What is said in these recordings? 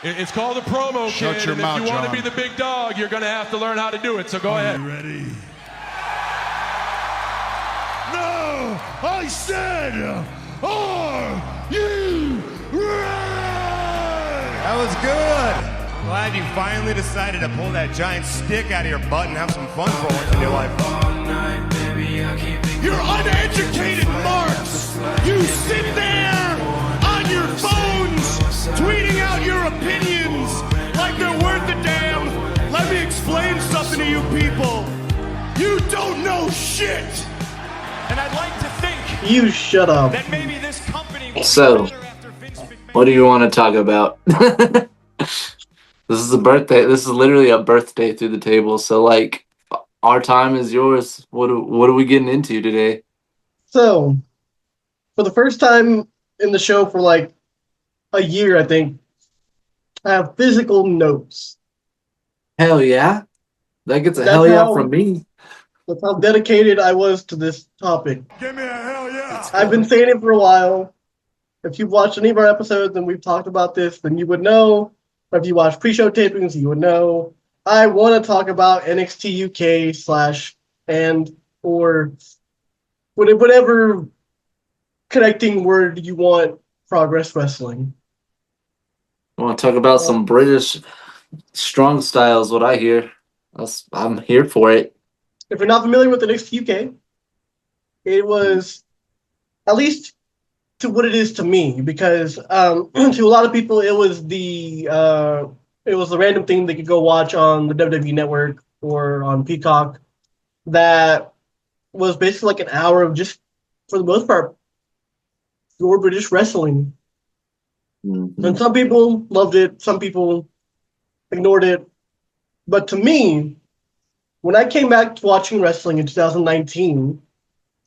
It's called a promo, Shut kid, your and mouth, if you want to John. be the big dog, you're going to have to learn how to do it, so go ahead. You ready? No! I said, are you ready? That was good. I'm glad you finally decided to pull that giant stick out of your butt and have some fun for once in your life. You're uneducated marks! You sit there on your phones tweeting out your opinions like they're worth a damn. Let me explain something to you people. You don't know shit! And I'd like to think You shut up. that maybe this company will So, be better after Vince McMahon. what do you want to talk about? This is a birthday. This is literally a birthday through the table. So, like, our time is yours. What are we getting into today? So, for the first time in the show for like a year, I think, I have physical notes. Hell yeah. That gets a That's hell yeah how- from me. That's how dedicated I was to this topic. Give me a hell yeah! I've been saying it for a while. If you've watched any of our episodes and we've talked about this, then you would know. Or if you watch pre-show tapings, you would know. I want to talk about NXT UK or whatever connecting word you want, Progress Wrestling. I want to talk about some British strong styles, what I hear. I'm here for it. If you're not familiar with NXT UK, it was, at least to what it is to me, because to a lot of people it was the random thing they could go watch on the WWE Network or on Peacock that was basically like an hour of just, for the most part, pure British wrestling. Mhm. And some people loved it, some people ignored it. But to me, when I came back to watching wrestling in 2019,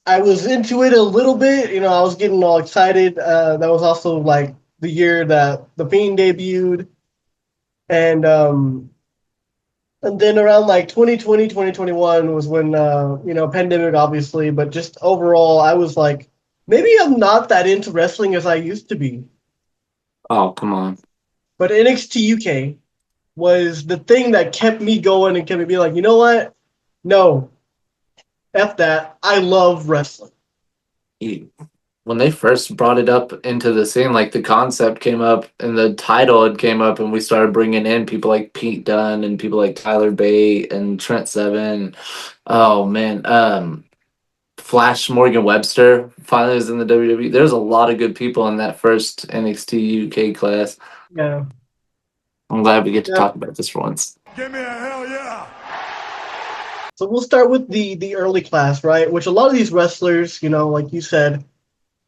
I was into it a little bit. You know, I was getting all excited. That was also like the year that The Fiend debuted. And then around like 2020, 2021 was when, pandemic obviously, but just overall, I was like, maybe I'm not that into wrestling as I used to be. Oh, come on. But NXT UK was the thing that kept me going and kept me being like, you know what? No, F that. I love wrestling. When they first brought it up into the scene, like the concept came up and the title had came up and we started bringing in people like Pete Dunne and people like Tyler Bate and Trent Seven. Oh man. Flash Morgan Webster finally was in the WWE. There's a lot of good people in that first NXT UK class. Yeah. I'm glad we get to Yeah. talk about this for once. Give me a hell yeah! So we'll start with the early class, right? Which a lot of these wrestlers, like you said,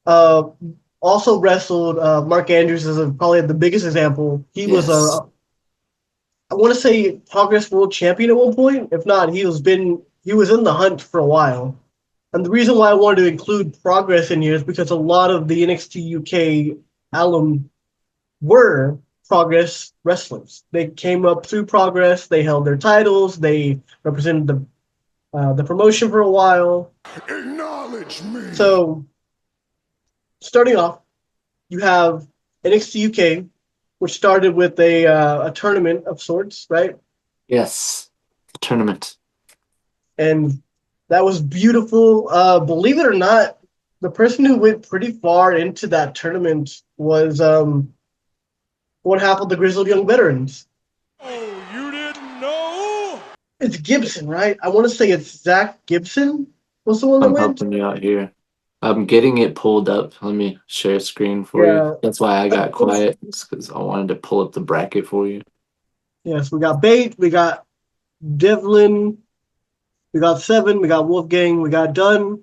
also wrestled. Mark Andrews is probably the biggest example. He was I want to say Progress World Champion at one point. If not, he was in the hunt for a while. And the reason why I wanted to include Progress in here is because a lot of the NXT UK alum were Progress wrestlers. They came up through Progress. They held their titles. They represented the promotion for a while. Acknowledge me! So, starting off, you have NXT UK, which started with a tournament of sorts, right? Yes. Tournament. And that was beautiful. Believe it or not, the person who went pretty far into that tournament was one half of the Grizzled Young Veterans. Oh, you didn't know? It's Gibson, right? I want to say it's Zach Gibson was the one that I'm went. helping you out here. I'm getting it pulled up. Let me share screen for Yeah. you. That's why I got quiet. It's because I wanted to pull up the bracket for you. Yes, we got Bate, we got Devlin, we got Seven, we got Wolfgang, we got Dunn.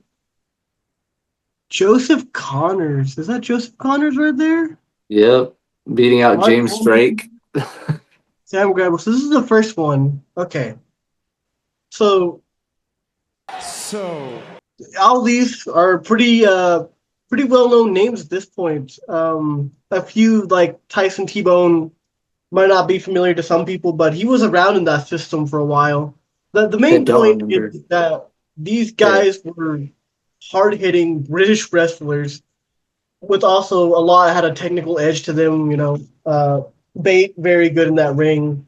Joseph Connors. Is that Joseph Connors right there? Yep. Beating out What? James Drake. Sam Grable. So this is the first one. Okay. So all these are pretty well-known names at this point. A few like Tyson T-Bone might not be familiar to some people, but he was around in that system for a while. The main point is that these guys were hard-hitting British wrestlers with also a lot had a technical edge to them, Bate, very good in that ring.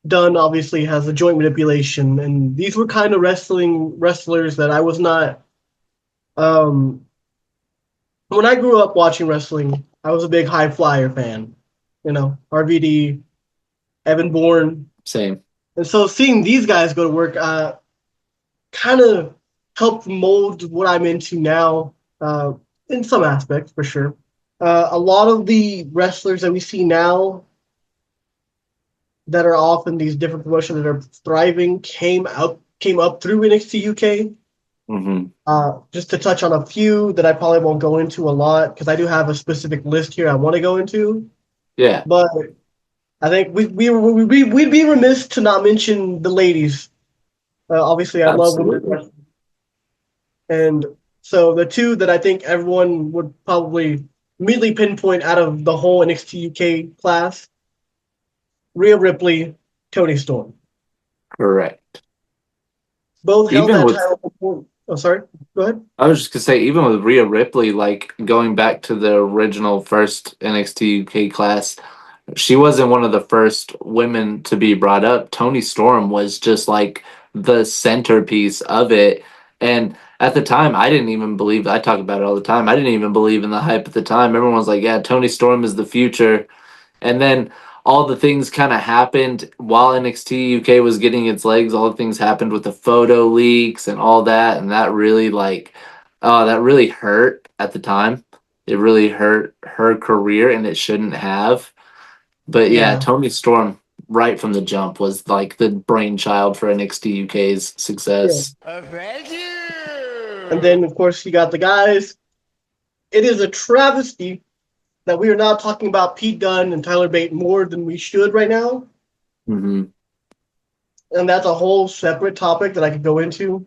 Dunn obviously has the joint manipulation, and these were kind of wrestlers that I was not. When I grew up watching wrestling, I was a big high flyer fan. RVD, Evan Bourne, Same. and so seeing these guys go to work kind of helped mold what I'm into now, in some aspects for sure. A lot of the wrestlers that we see now that are off in these different promotions that are thriving came up through NXT UK. Just to touch on a few that I probably won't go into a lot because I do have a specific list here I want to go into. Yeah. But I think we'd be remiss to not mention the ladies. Obviously, I love women's Absolutely. wrestling. And so the two that I think everyone would probably immediately pinpoint out of the whole NXT UK class, Rhea Ripley, Toni Storm. Correct. Both held Even that with title before. Oh, sorry. Go ahead. I was just gonna say, even with Rhea Ripley, like going back to the original first NXT UK class, she wasn't one of the first women to be brought up. Toni Storm was just like the centerpiece of it. And at the time, I didn't even believe, I talk about it all the time. I didn't even believe in the hype at the time. Everyone was like, yeah, Toni Storm is the future. And then all the things kind of happened while NXT UK was getting its legs. All the things happened with the photo leaks and all that, and that really that really hurt at the time. It really hurt her career, and it shouldn't have. But yeah, Yeah. Toni Storm right from the jump was like the brainchild for NXT UK's Yeah. success. Thank you. And then, of course, you got the guys. It is a travesty that we are now talking about Pete Dunne and Tyler Bate more than we should right now. hmm And that's a whole separate topic that I could go into.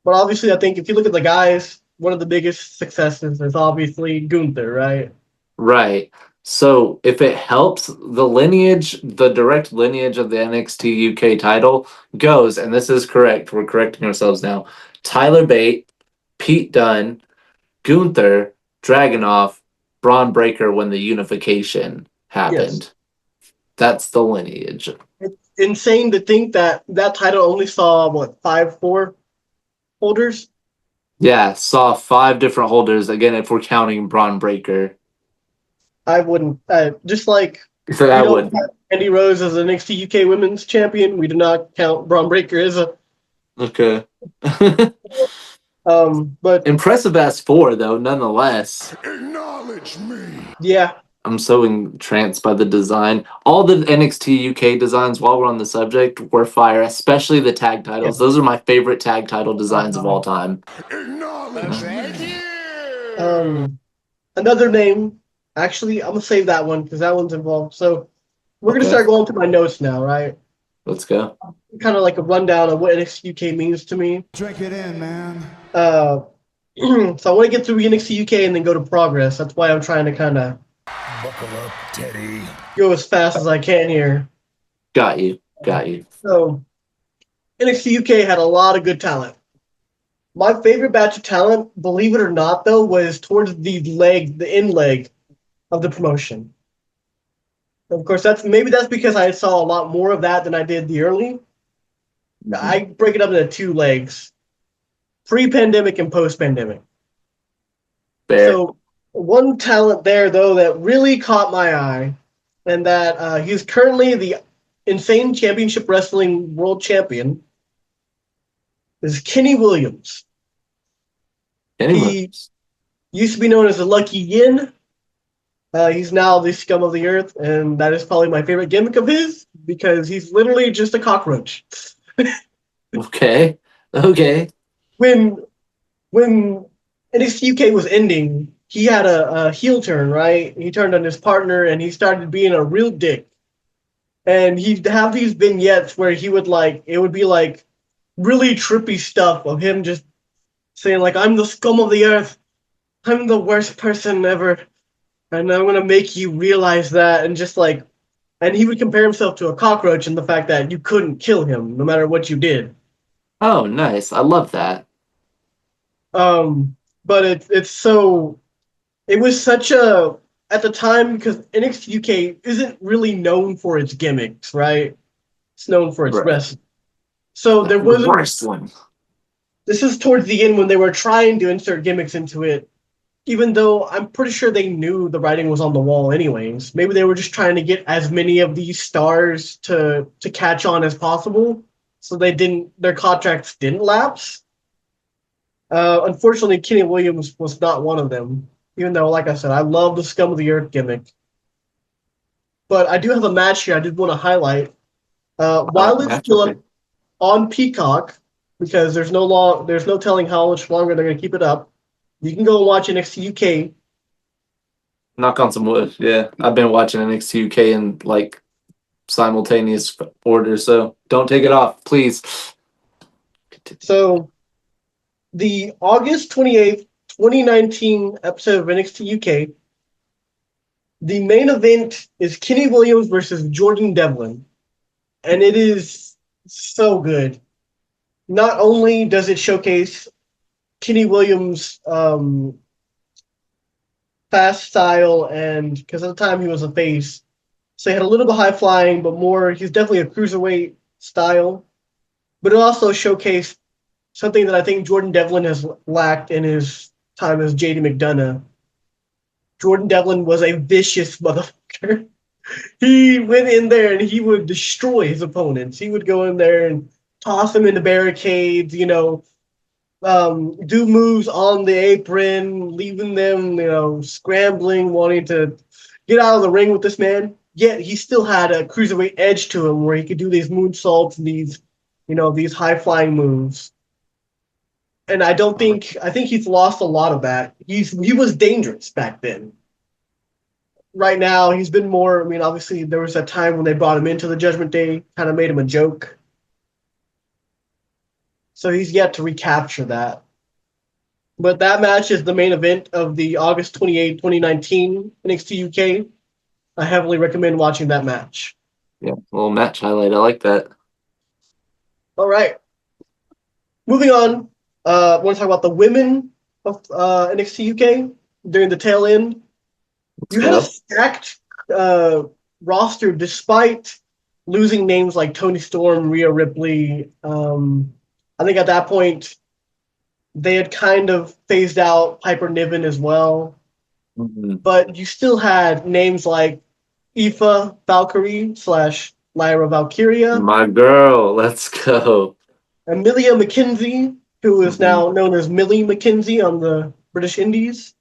But obviously, I think if you look at the guys, one of the biggest successes is obviously Gunther, right? Right. So if it helps, the direct lineage of the NXT UK title goes, and this is correct, we're correcting ourselves now. Tyler Bate, Pete Dunne, Gunther, Dragunov, Braun Breaker when the unification Yes. happened. That's the lineage. It's insane to think that that title only saw, 5-4 holders? Yeah, saw 5 different holders, again, if we're counting Braun Breaker. I wouldn't. Just like So we I don't would. count Andy Rose as an NXT UK Women's Champion, we do not count Braun Breaker as a. Okay. But Impressive as 4, though, nonetheless. Acknowledge me. yeah, I'm so entranced by the design. All the NXT UK designs, while we're on the subject, were fire, especially the tag titles. Those are my favorite tag title designs of all time. Acknowledge me. Another name. Actually, I'm gonna save that one because that one's involved. So we're gonna Okay. start going through my notes now, right? Let's go. Kind of like a rundown of what NXT UK means to me. Drink it in, man. So I want to get through NXT UK and then go to Progress. That's why I'm trying to kind of Buckle up, Teddy. go as fast as I can here. Got you. So NXT UK had a lot of good talent. My favorite batch of talent, believe it or not, though, was towards the end leg of the promotion. Of course, that's because I saw a lot more of that than I did the early. I break it up into 2 legs: pre-pandemic and post-pandemic. Fair. So one talent there, though, that really caught my eye, and that he's currently the Insane Championship Wrestling World Champion, is Kenny Williams. Anyway. Used to be known as the Lucky Yin. He's now the scum of the earth, and that is probably my favorite gimmick of his because he's literally just a cockroach. Okay. When NXT UK was ending, he had a heel turn, right? He turned on his partner, and he started being a real dick. And he'd have these vignettes where it would be like really trippy stuff of him just saying like, "I'm the scum of the earth. I'm the worst person ever. And I'm going to make you realize that." And just like, and he would compare himself to a cockroach and the fact that you couldn't kill him no matter what you did. Oh, nice. I love that. But it was such a at the time, because NXT UK isn't really known for its gimmicks, right? It's known for its Right. wrestling. So there wasn't. Wrestling. This is towards the end when they were trying to insert gimmicks into it, even though I'm pretty sure they knew the writing was on the wall anyways. Maybe they were just trying to get as many of these stars to catch on as possible, so their contracts didn't lapse. Unfortunately, Kenny Williams was not one of them, even though, like I said, I love the Scum of the Earth gimmick. But I do have a match here I did want to highlight. While it's still up on Peacock, because there's no telling how much longer they're going to keep it up, you can go and watch NXT UK. Knock on some wood. Yeah, I've been watching NXT UK in like simultaneous order, so don't take it off, please. So, the August 28th, 2019 episode of NXT UK, the main event is Kenny Williams versus Jordan Devlin. And it is so good. Not only does it showcase Kenny Williams' fast style, and because at the time he was a face, so he had a little bit high flying, but he's definitely a cruiserweight style. But it also showcased something that I think Jordan Devlin has lacked in his time as JD McDonough. Jordan Devlin was a vicious motherfucker. He went in there and he would destroy his opponents. He would go in there and toss them into barricades, do moves on the apron, leaving them, scrambling, wanting to get out of the ring with this man. Yet he still had a cruiserweight edge to him where he could do these moonsaults and these high-flying moves. And I think he's lost a lot of that. He was dangerous back then. Right now, he's been more. I mean, obviously, there was that time when they brought him into the Judgment Day, kind of made him a joke. So he's yet to recapture that. But that match is the main event of the August 28, 2019 NXT UK. I heavily recommend watching that match. Yeah, little match highlight. I like that. All right. Moving on. I want to talk about the women of NXT UK during the tail end. You had a stacked roster despite losing names like Toni Storm, Rhea Ripley. I think at that point they had kind of phased out Piper Niven as well. Mm-hmm. But you still had names like Aoife Valkyrie / Lyra Valkyria. My girl, let's go. Amelia McKenzie, who is now known as Millie McKenzie on the British Indies.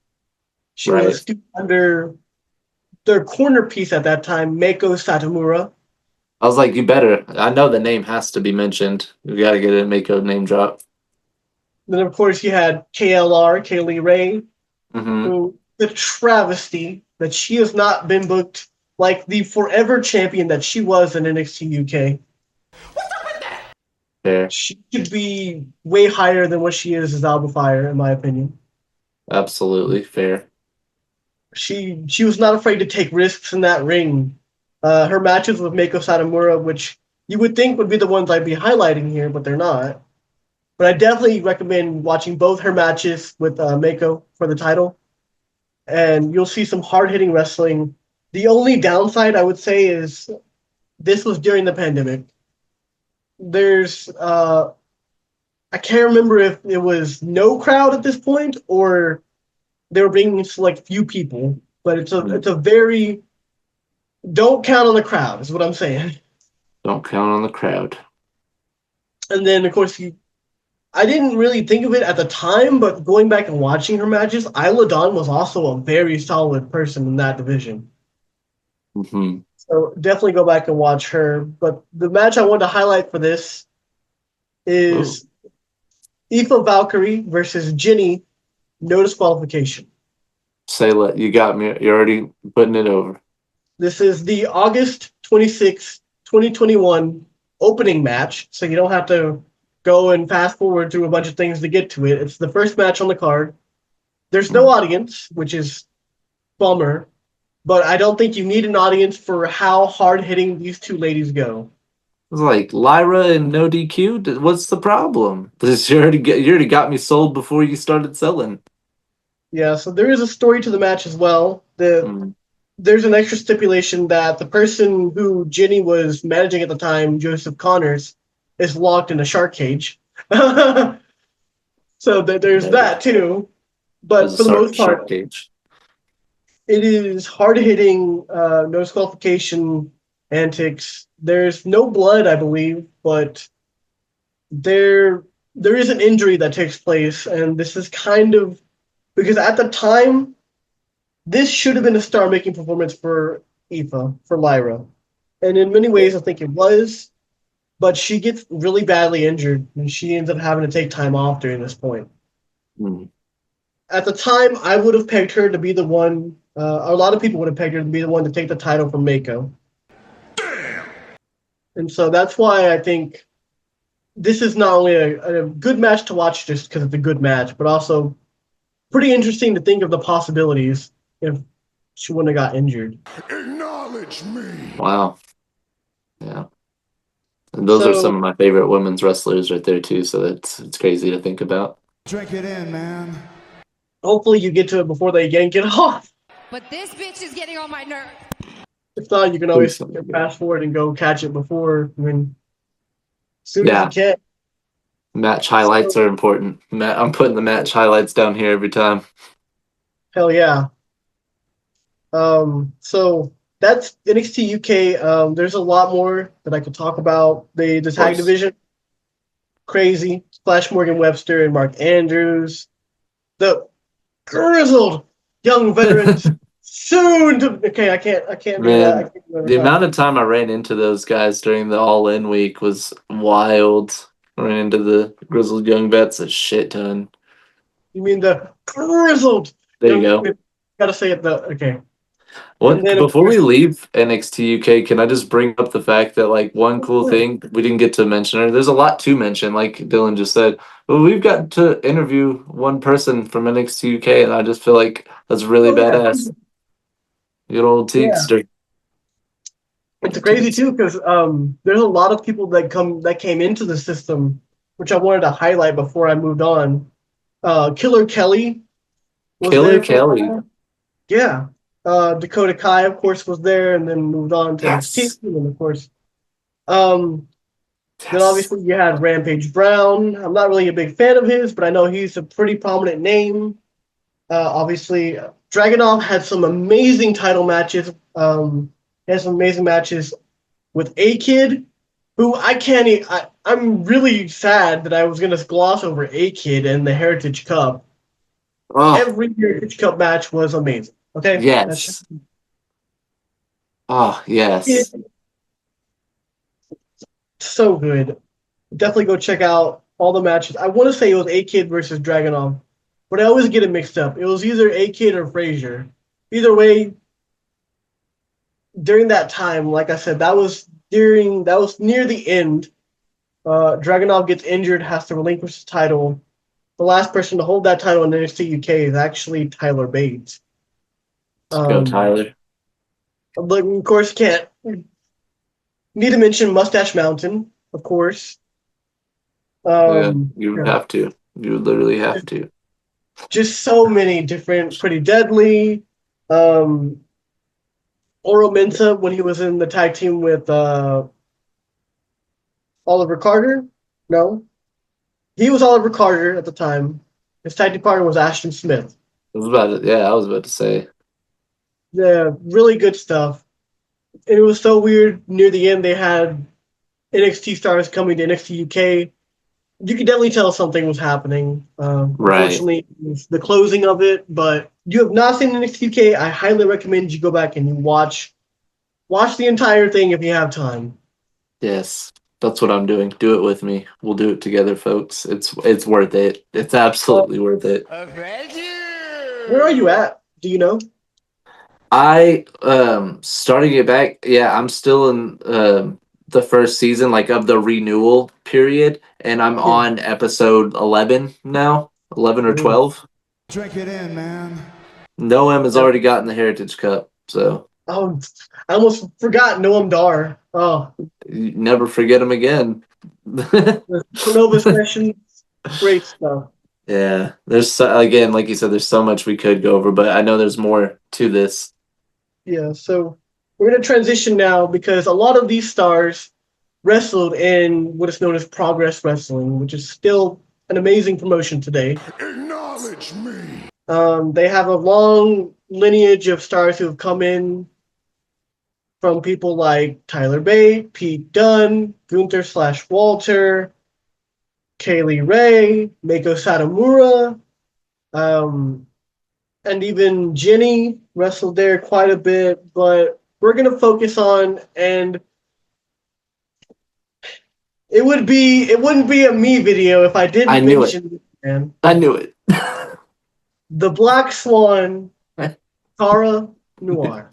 She was under their corner piece at that time, Meiko Satomura. I was like, you better. I know the name has to be mentioned. We got to get a Mako name drop. Then, of course, you had KLR, Kaylee Ray, who the travesty that she has not been booked like the forever champion that she was in NXT UK. What's up with that? Fair. She should be way higher than what she is as Alba Fire, in my opinion. Absolutely fair. She was not afraid to take risks in that ring. Her matches with Meiko Satomura, which you would think would be the ones I'd be highlighting here, but they're not. But I definitely recommend watching both her matches with Meiko for the title. And you'll see some hard-hitting wrestling. The only downside, I would say, is this was during the pandemic. There's... I can't remember if it was no crowd at this point or they were bringing like few people, but it's a very don't count on the crowd is what I'm saying. Don't count on the crowd. And then of course I didn't really think of it at the time, but going back and watching her matches, Isla Dawn was also a very solid person in that division. Mm-hmm. So definitely go back and watch her. But the match I wanted to highlight for this is Aoife Valkyrie versus Jinny. No disqualification. Sayla, you got me. You're already putting it over. This is the August 26, 2021 opening match, so you don't have to go and fast forward through a bunch of things to get to it. It's the first match on the card. There's no audience, which is bummer, but I don't think you need an audience for how hard-hitting these two ladies go. It's like Lyra and no DQ. What's the problem? You already got me sold before you started selling. Yeah, so there is a story to the match as well. There's an extra stipulation that the person who Ginny was managing at the time, Joseph Connors, is locked in a shark cage. So there's that too. But for the most part, cage. It is hard-hitting, no disqualification antics. There's no blood, I believe, but there is an injury that takes place, and this is kind of because at the time, this should have been a star-making performance for Aoife, for Lyra, and in many ways, I think it was. But she gets really badly injured, and she ends up having to take time off during this point. At the time, I would have pegged her to be the one. A lot of people would have pegged her to be the one to take the title from Mako. Damn. And so that's why I think this is not only a good match to watch just because it's a good match, but also pretty interesting to think of the possibilities if she wouldn't have got injured. Acknowledge me. Wow. Yeah. And those are some of my favorite women's wrestlers right there too, so it's crazy to think about. Drink it in, man. Hopefully you get to it before they yank it off. But this bitch is getting on my nerves. If not, you can always fast forward and go catch it before. I mean, as soon as you can. Match highlights are important. I'm putting the match highlights down here every time. Hell yeah. So that's NXT UK. There's a lot more that I could talk about. The tag division, crazy. Splash Morgan Webster and Mark Andrews. The grizzled young veterans soon to. Okay, I can't do that. The amount of time I ran into those guys during the All In week was wild. I ran into the grizzled young vets a shit ton. You mean the grizzled? There you go. Gotta say it okay. Before we leave NXT UK, can I just bring up the fact that like one cool thing we didn't get to mention, or there's a lot to mention, like Dylan just said, but we've got to interview one person from NXT UK, and I just feel like that's really badass. Good old Teamster. Yeah. It's crazy too because there's a lot of people that came into the system, which I wanted to highlight before I moved on. Killer Kelly. Yeah. Dakota Kai, of course, was there, and then moved on to NXT, and of course. Then obviously you had Rampage Brown. I'm not really a big fan of his, but I know he's a pretty prominent name. Obviously, Dragunov had some amazing title matches. He had some amazing matches with A-Kid, who I'm really sad that I was going to gloss over A-Kid and the Heritage Cup. Oh. Every Heritage Cup match was amazing. Okay. Yes. Yes. So good. Definitely go check out all the matches. I want to say it was A-Kid versus Dragunov, but I always get it mixed up. It was either A-Kid or Frazier. Either way, during that time, like I said, that was near the end. Dragunov gets injured, has to relinquish the title. The last person to hold that title in NXT UK is actually Tyler Bates. Go Tyler. But of course, can't need to mention Mustache Mountain, of course. You have to. You literally have to. Just so many different, Pretty Deadly. Oro Mensah when he was in the tag team with Oliver Carter. No, he was Oliver Carter at the time. His tag team partner was Ashton Smith. I was about to say. Yeah, really good stuff. And it was so weird. Near the end, they had NXT stars coming to NXT UK. You could definitely tell something was happening. Unfortunately, it was the closing of it. But you have not seen NXT UK, I highly recommend you go back and you watch the entire thing if you have time. Yes, that's what I'm doing. Do it with me. We'll do it together, folks. It's worth it. It's absolutely worth it. Where are you at? Do you know? I starting it back. Yeah, I'm still in the first season, like of the renewal period, and I'm on episode 11 now, 11 or 12. Drink it in, man. Noam has already gotten the Heritage Cup, so. Oh, I almost forgot Noam Dar. Oh, you never forget him again. Nova session, great stuff. Yeah, there's again, like you said, there's so much we could go over, but I know there's more to this. Yeah, so we're going to transition now because a lot of these stars wrestled in what is known as Progress Wrestling, which is still an amazing promotion today. Acknowledge me. They have a long lineage of stars who have come in from people like Tyler Bate, Pete Dunne, Gunther/Walter, Kaylee Ray, Mako Satomura, and even Jenny wrestled there quite a bit. But we're going to focus on, and it wouldn't be a me video if I I didn't knew it. mention, man, I knew it. the Black Swan, Cara Noir.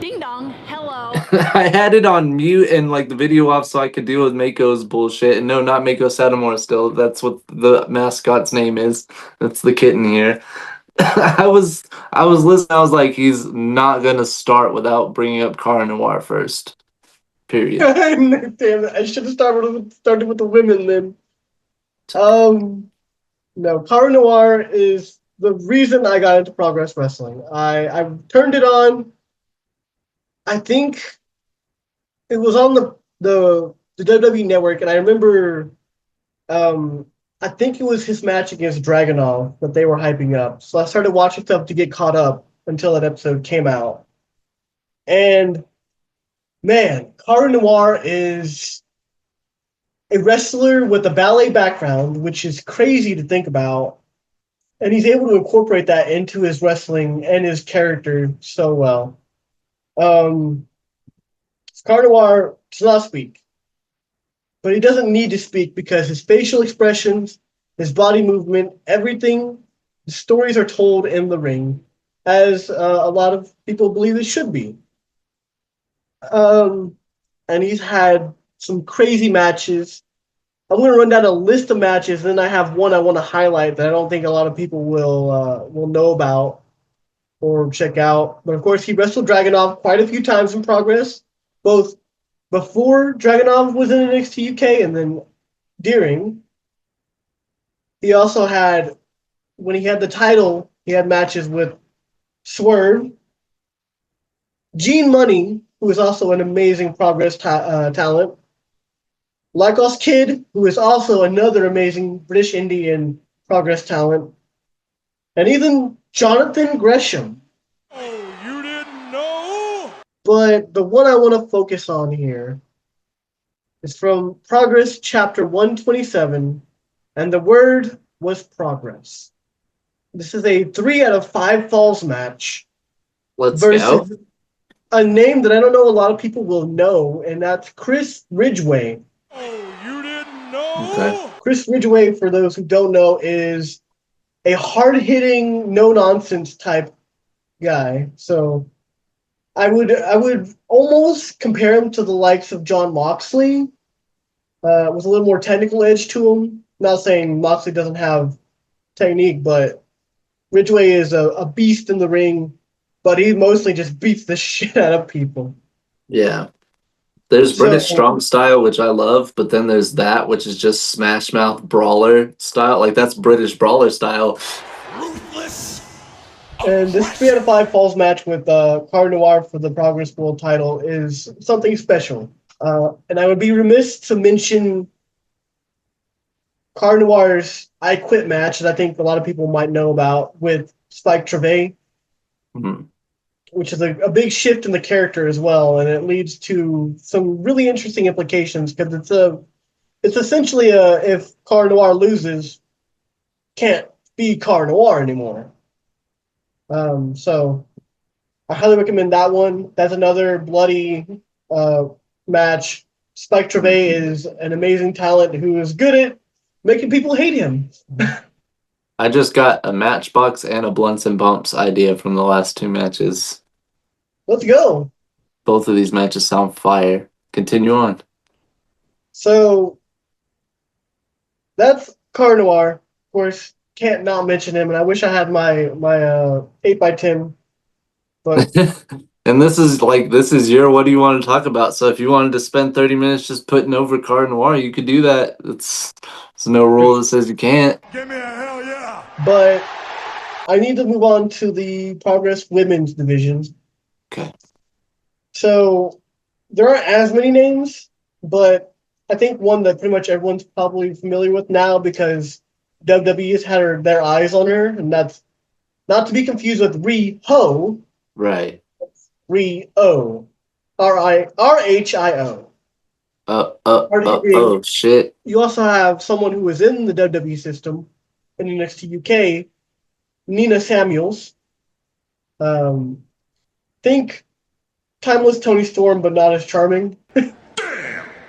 Ding dong, hello. I had it on mute and like the video off so I could deal with Mako's bullshit. And no, not Mako Satomura still. That's what the mascot's name is. That's the kitten here. I was listening, I was like, he's not gonna start without bringing up Cara Noir first. Period. Damn it! I should have started with the women then. No, Cara Noir is the reason I got into Progress Wrestling. I turned it on. I think it was on the WWE Network, and I remember, I think it was his match against Dragunov that they were hyping up. So I started watching stuff to get caught up until that episode came out. And man, Cara Noir is a wrestler with a ballet background, which is crazy to think about. And he's able to incorporate that into his wrestling and his character so well. Cara Noir does not speak, but he doesn't need to speak because his facial expressions, his body movement, everything, the stories are told in the ring, as a lot of people believe it should be. And he's had some crazy matches. I'm going to run down a list of matches, and then I have one I want to highlight that I don't think a lot of people will know about or check out. But of course, he wrestled Dragunov quite a few times in Progress, both before Dragunov was in NXT UK and then during. He also had, when he had the title, he had matches with Swerve, Gene Money, who is also an amazing Progress talent, Lycos Kid, who is also another amazing British Indian Progress talent, and even Jonathan Gresham. Oh, you didn't know? But the one I want to focus on here is from Progress Chapter 127, and the word was progress. This is a 3 out of 5 falls match. Let's versus go. a name that I don't know a lot of people will know, and that's Chris Ridgway. Oh, you didn't know? Okay. Chris Ridgway, for those who don't know, is a hard-hitting, no-nonsense type guy. So I would almost compare him to the likes of John Moxley, with a little more technical edge to him. Not saying Moxley doesn't have technique, but Ridgway is a beast in the ring, but he mostly just beats the shit out of people. Yeah. There's So- British strong style, which I love, but then there's that, which is just smash mouth brawler style. Like, that's British brawler style. Ruthless. And this 3 out of 5 falls match with Cara Noir for the Progress World title is something special. And I would be remiss to mention Cara Noir's I Quit match that I think a lot of people might know about with Spike Trevay, Mhm. which is a big shift in the character as well, and it leads to some really interesting implications because it's essentially if Cara Noir loses, can't be Cara Noir anymore. So I highly recommend that one. That's another bloody match. Spike Trevay is an amazing talent who is good at making people hate him. I just got a Matchbox and a Blunts and Bumps idea from the last 2 matches. Let's go. Both of these matches sound fire. Continue on. So that's Cara Noir. Of course, can't not mention him, and I wish I had my 8x10. But And this is your what do you want to talk about? So if you wanted to spend 30 minutes just putting over Cara Noir, you could do that. There's no rule that says you can't. Give me a hell yeah. But I need to move on to the Progress Women's division. Okay. So there aren't as many names, but I think one that pretty much everyone's probably familiar with now because WWE has had their eyes on her, and that's not to be confused with Riho. Right. Rio. Rhio. Oh, shit. You also have someone who was in the WWE system in NXT UK, Nina Samuels. Think timeless Tony Storm, but not as charming.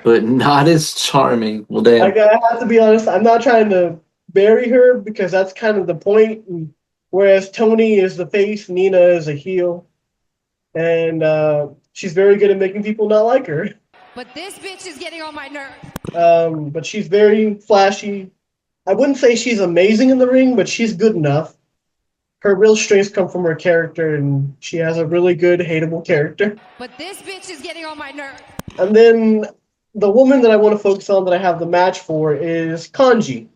But not as charming. Well, damn. I have to be honest, I'm not trying to bury her because that's kind of the point. Whereas Tony is the face, Nina is a heel. And she's very good at making people not like her. But this bitch is getting on my nerves. But she's very flashy. I wouldn't say she's amazing in the ring, but she's good enough. Her real strengths come from her character, and she has a really good, hateable character. But this bitch is getting on my nerves. And then the woman that I want to focus on that I have the match for is Kanji.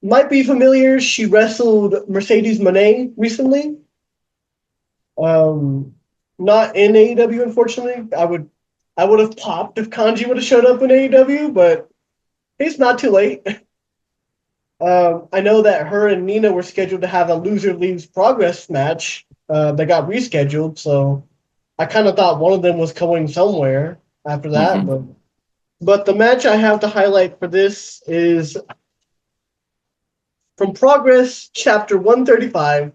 Might be familiar. She wrestled Mercedes Moné recently. Not in AEW, unfortunately. I would have popped if Kanji would have showed up in AEW, but it's not too late. I know that her and Nina were scheduled to have a Loser Leaves Progress match that got rescheduled, so I kind of thought one of them was going somewhere after that. Mm-hmm. But the match I have to highlight for this is from Progress Chapter 135.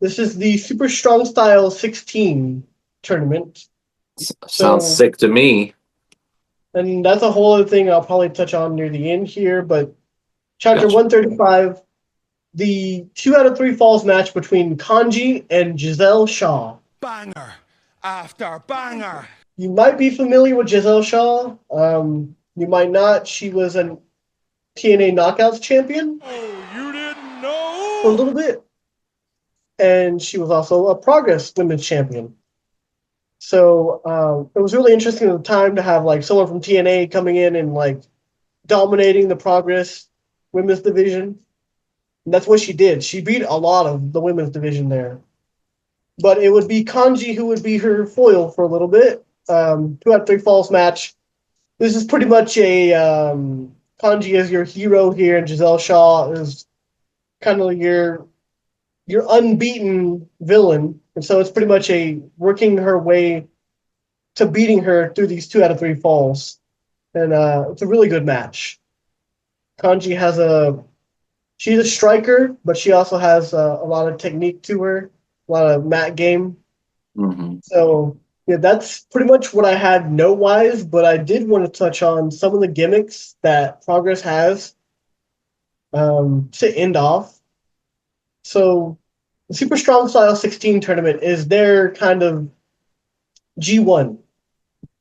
This is the Super Strong Style 16 tournament. Sounds sick to me. And that's a whole other thing I'll probably touch on near the end here, but Chapter Gotcha. 135, the 2 out of 3 falls match between Kanji and Giselle Shaw. Banger after banger. You might be familiar with Giselle Shaw. You might not. She was a TNA Knockouts champion. Oh, you didn't know? For a little bit. And she was also a Progress Women's champion. So it was really interesting at the time to have like someone from TNA coming in and like dominating the Progress Women's division. And that's what she did. She beat a lot of the women's division there. But it would be Kanji who would be her foil for a little bit. 2 out of 3 falls match. This is pretty much a Kanji is your hero here, and Giselle Shaw is kind of your unbeaten villain. And so it's pretty much a working her way to beating her through these 2 out of 3 falls. And it's a really good match. Kanji she's a striker, but she also has a lot of technique to her, a lot of mat game. Mm-hmm. So yeah, that's pretty much what I had note-wise, but I did want to touch on some of the gimmicks that Progress has to end off. So the Super Strong Style 16 tournament is their kind of G1.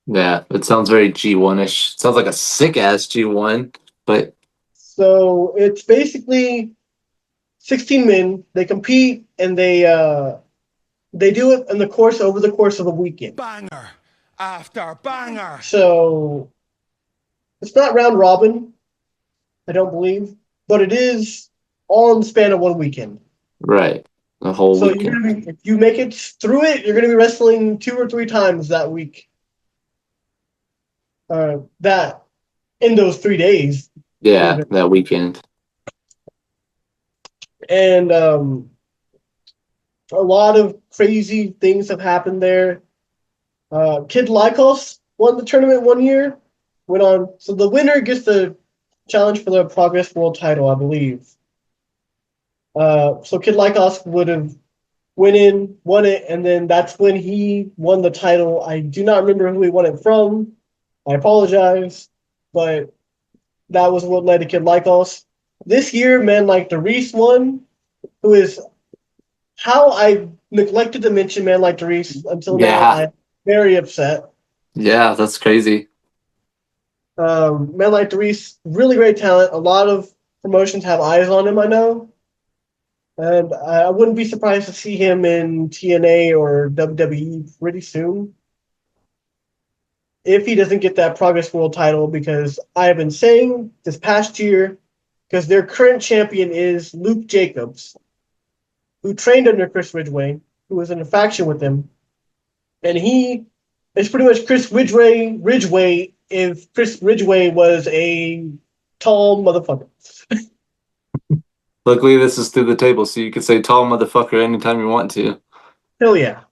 Yeah, it sounds very G1-ish. Sounds like a sick-ass G1, but... So it's basically 16 men. They compete, and they do it over the course of a weekend. Banger after banger. So it's not round robin, I don't believe, but it is all in the span of one weekend. Right. The whole So weekend. if you make it through it, you're going to be wrestling 2 or 3 times that week. That in those 3 days. Yeah, that weekend. And a lot of crazy things have happened there. Kid Lycos won the tournament one year. Went on. So the winner gets the challenge for the Progress World title, I believe. So Kid Lycos would have won it, and then that's when he won the title. I do not remember who he won it from. I apologize, but that was what led to Kid Lycos. This year, Man Like Reese won, who is how I neglected to mention Man Like Reese until now. I'm very upset. Yeah, that's crazy. Man Like Reese, really great talent. A lot of promotions have eyes on him, I know. And I wouldn't be surprised to see him in TNA or WWE pretty soon. If he doesn't get that Progress World title, because I have been saying this past year, because their current champion is Luke Jacobs. who trained under Chris Ridgway, who was in a faction with him. And he is pretty much Chris Ridgway if Chris Ridgway was a tall motherfucker. Luckily, this is through the table, so you can say tall motherfucker anytime you want to. Hell yeah.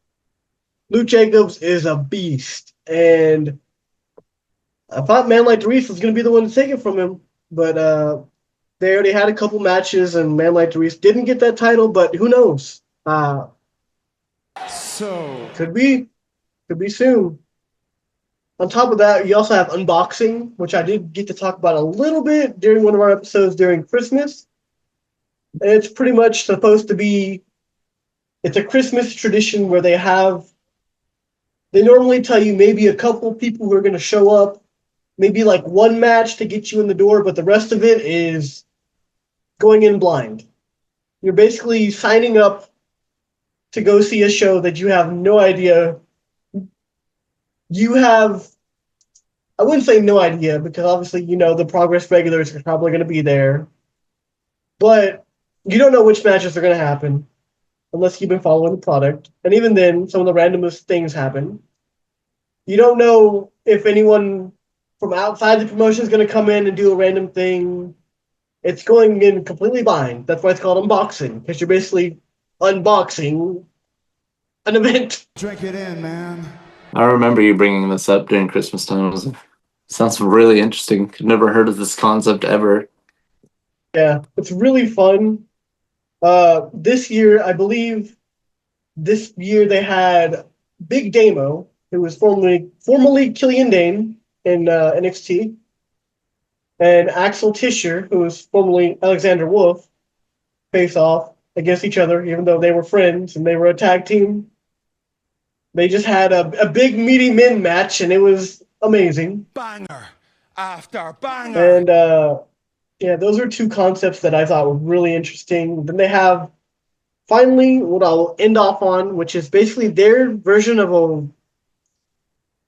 Luke Jacobs is a beast. And I thought Man Like DeReese was going to be the one to take it from him. But they already had a couple matches, and Man Like DeReese didn't get that title, but who knows? So Could be soon. On top of that, you also have unboxing, which I did get to talk about a little bit during one of our episodes during Christmas. And it's pretty much supposed to be, it's a Christmas tradition where they normally tell you maybe a couple people who are going to show up, maybe like one match to get you in the door, but the rest of it is going in blind. You're basically signing up to go see a show that you have no idea. I wouldn't say no idea, because obviously the Progress regulars are probably going to be there. But you don't know which matches are going to happen unless you've been following the product. And even then, some of the randomest things happen. You don't know if anyone from outside the promotion is going to come in and do a random thing. It's going in completely blind. That's why it's called unboxing, because you're basically unboxing an event. drink it in, man. I remember you bringing this up during Christmas time. It sounds really interesting. I've never heard of this concept ever. Yeah, it's really fun. This year, I believe, they had Big Damo, who was formerly Killian Dane in NXT, and Axel Tischer, who was formerly Alexander Wolf, face off against each other, even though they were friends and they were a tag team. They just had a big meaty men match, and it was amazing. Banger after banger. And yeah, those are two concepts that I thought were really interesting. Then they have finally what I'll end off on, which is basically their version of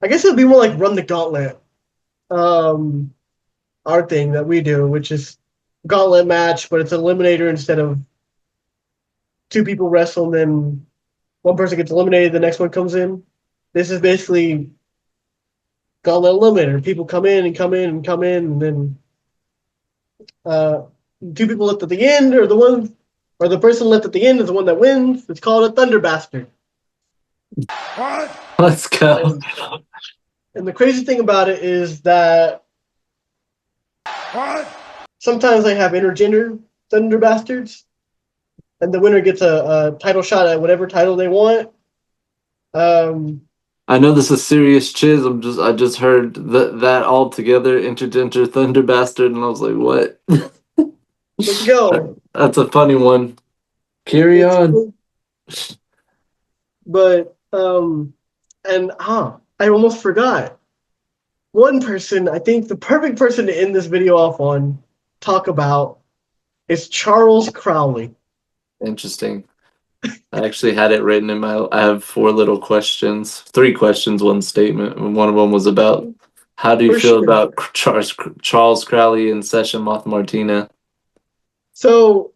I guess it would be more like Run the Gauntlet. Our thing that we do, which is gauntlet match, but it's an eliminator instead of two people wrestle, and then one person gets eliminated, the next one comes in. This is basically gauntlet eliminator. People come in, and then two people left at the end, or the person left at the end is the one that wins. It's called a Thunder Bastard. What? Let's go. And the crazy thing about it is that What? sometimes they have intergender Thunder Bastards, and the winner gets a title shot at whatever title they want. I know this is serious chiz. I just heard that all together, intergender Thunder Bastard, and I was like, what? Let's go. That's a funny one. Carry on. But I almost forgot. One person, I think the perfect person to end this video off on, talk about, is Charles Crowley. Interesting. I actually had it written in I have 4 little questions, 3 questions, 1 statement. And one of them was about how do you feel about Charles Crowley and Session Moth Martina? So,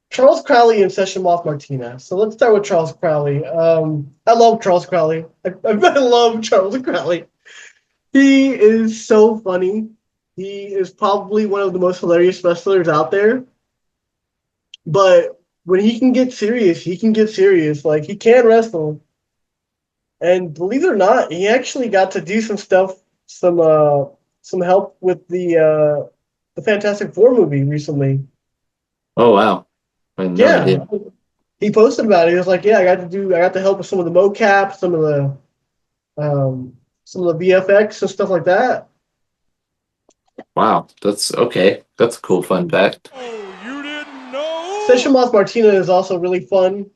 Charles Crowley and Session Moth Martina. So let's start with Charles Crowley. I love Charles Crowley. I love Charles Crowley. He is so funny. He is probably one of the most hilarious wrestlers out there. But when he can get serious, he can get serious. Like, he can wrestle. And believe it or not, he actually got to do some stuff, some help with the Fantastic Four movie recently. Oh wow. I had no idea. He posted about it. He was like, "Yeah, I got to help with some of the mocap, some of the VFX and stuff like that." Wow, that's okay. That's a cool fun fact. Oh, you didn't know? Session Moth Martina is also really fun.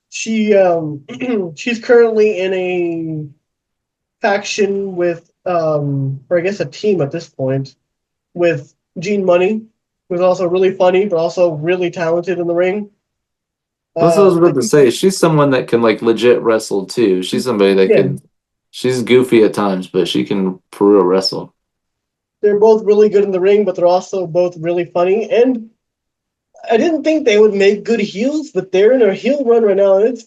She she's currently in a faction with or I guess a team at this point with Gene Money, who's also really funny but also really talented in the ring. That's what I was about to say. She's someone that can like legit wrestle too. She's somebody that can. She's goofy at times, but she can for real wrestle. They're both really good in the ring, but they're also both really funny. And I didn't think they would make good heels, but they're in a heel run right now, and it's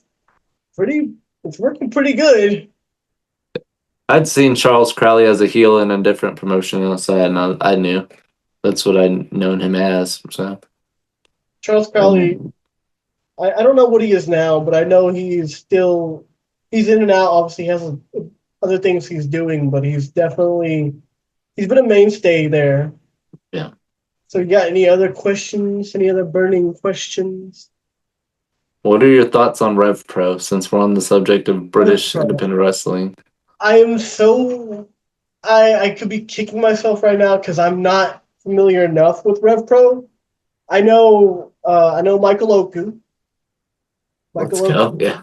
working pretty good. I'd seen Charles Crowley as a heel in a different promotion outside, and I knew that's what I'd known him as. So Charles Crowley, I don't know what he is now, but I know he's in and out. Obviously, he has other things he's doing, but he's been a mainstay there. Yeah. So you got any other questions? Any other burning questions? What are your thoughts on Rev Pro, since we're on the subject of British independent wrestling? I could be kicking myself right now because I'm not familiar enough with Rev Pro. I know Michael Oku. Let's go. Yeah.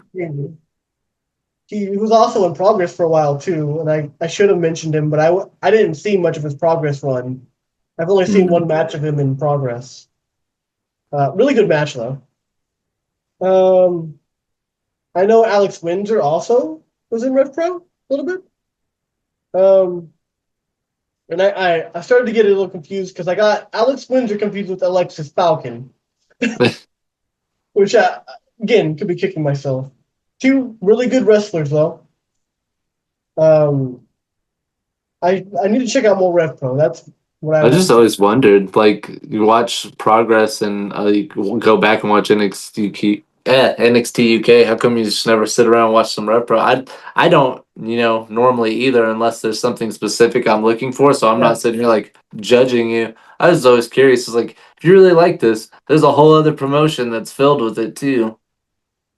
He was also in Progress for a while too, and I should have mentioned him, but I didn't see much of his Progress run. I've only seen one match of him in Progress. Really good match though. I know Alex Windsor also was in Rev Pro a little bit. And I started to get a little confused because I got Alex Windsor confused with Alexis Falcon, which again could be kicking myself. Two really good wrestlers though. I need to check out more Rev Pro. That's what I just always wondered, like, you watch Progress and you go back and watch NXT UK. How come you just never sit around and watch some Rev Pro? I don't, normally either, unless there's something specific I'm looking for. So I'm not sitting here like judging you. I was always curious. It's like, if you really like this, there's a whole other promotion that's filled with it too.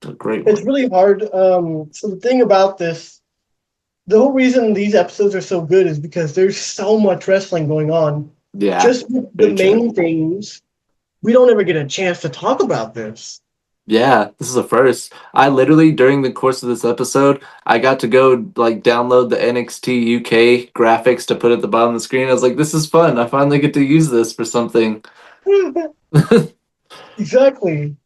It's a great one. It's really hard. So the thing about this, the whole reason these episodes are so good is because there's so much wrestling going on. Yeah. Just the main things, we don't ever get a chance to talk about this. Yeah, this is a first. I literally, during the course of this episode, I got to go download the NXT UK graphics to put at the bottom of the screen. I was like, this is fun. I finally get to use this for something. Exactly.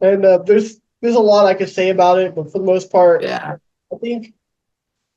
And there's a lot I could say about it, but for the most part, yeah, I think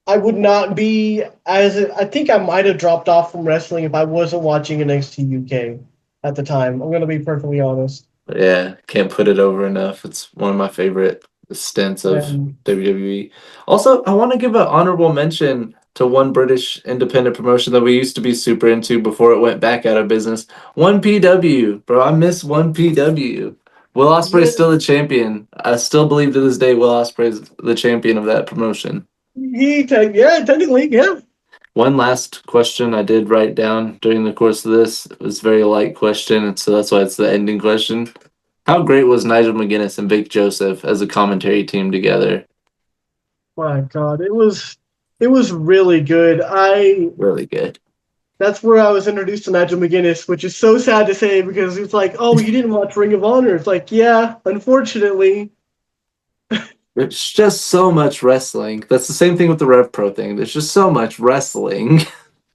I would not be I think I might have dropped off from wrestling if I wasn't watching NXT UK at the time. I'm going to be perfectly honest. Yeah, can't put it over enough. It's one of my favorite stints of WWE. Also, I want to give an honorable mention to one British independent promotion that we used to be super into before it went back out of business. 1PW, bro. I miss 1PW. Will Ospreay is still the champion. I still believe to this day Will Ospreay is the champion of that promotion. Technically, yeah. One last question I did write down during the course of this. It was a very light question, and so that's why it's the ending question. How great was Nigel McGuinness and Vic Joseph as a commentary team together? My God, it was really good. Really good. That's where I was introduced to Nigel McGuinness, which is so sad to say because it's like, oh, you didn't watch Ring of Honor. It's like, yeah, unfortunately. There's just so much wrestling. That's the same thing with the Rev Pro thing. There's just so much wrestling.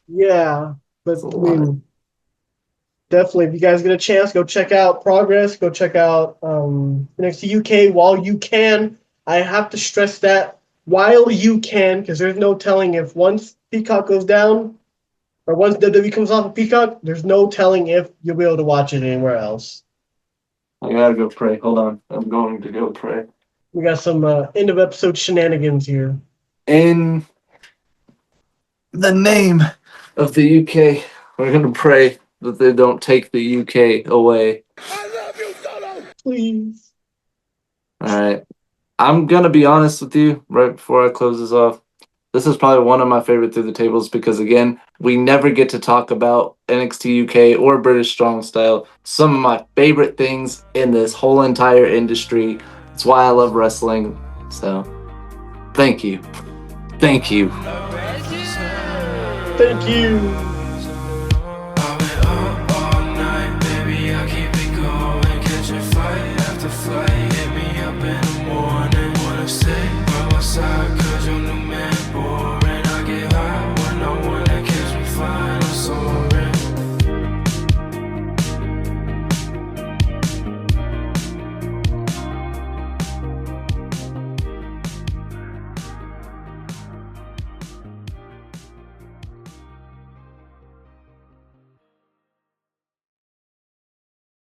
Yeah, but I mean, definitely, if you guys get a chance, go check out Progress. Go check out NXT UK while you can. I have to stress that while you can, because there's no telling if once Peacock goes down or once WWE comes off of Peacock, there's no telling if you'll be able to watch it anywhere else. I gotta go pray. Hold on. I'm going to go pray. We got some end of episode shenanigans here. In the name of the UK, we're going to pray that they don't take the UK away. I love you, Solo! Please. All right. I'm going to be honest with you right before I close this off. This is probably one of my favorite Through the Tables because, again, we never get to talk about NXT UK or British Strong Style. Some of my favorite things in this whole entire industry. That's why I love wrestling. So, thank you. Thank you. Thank you.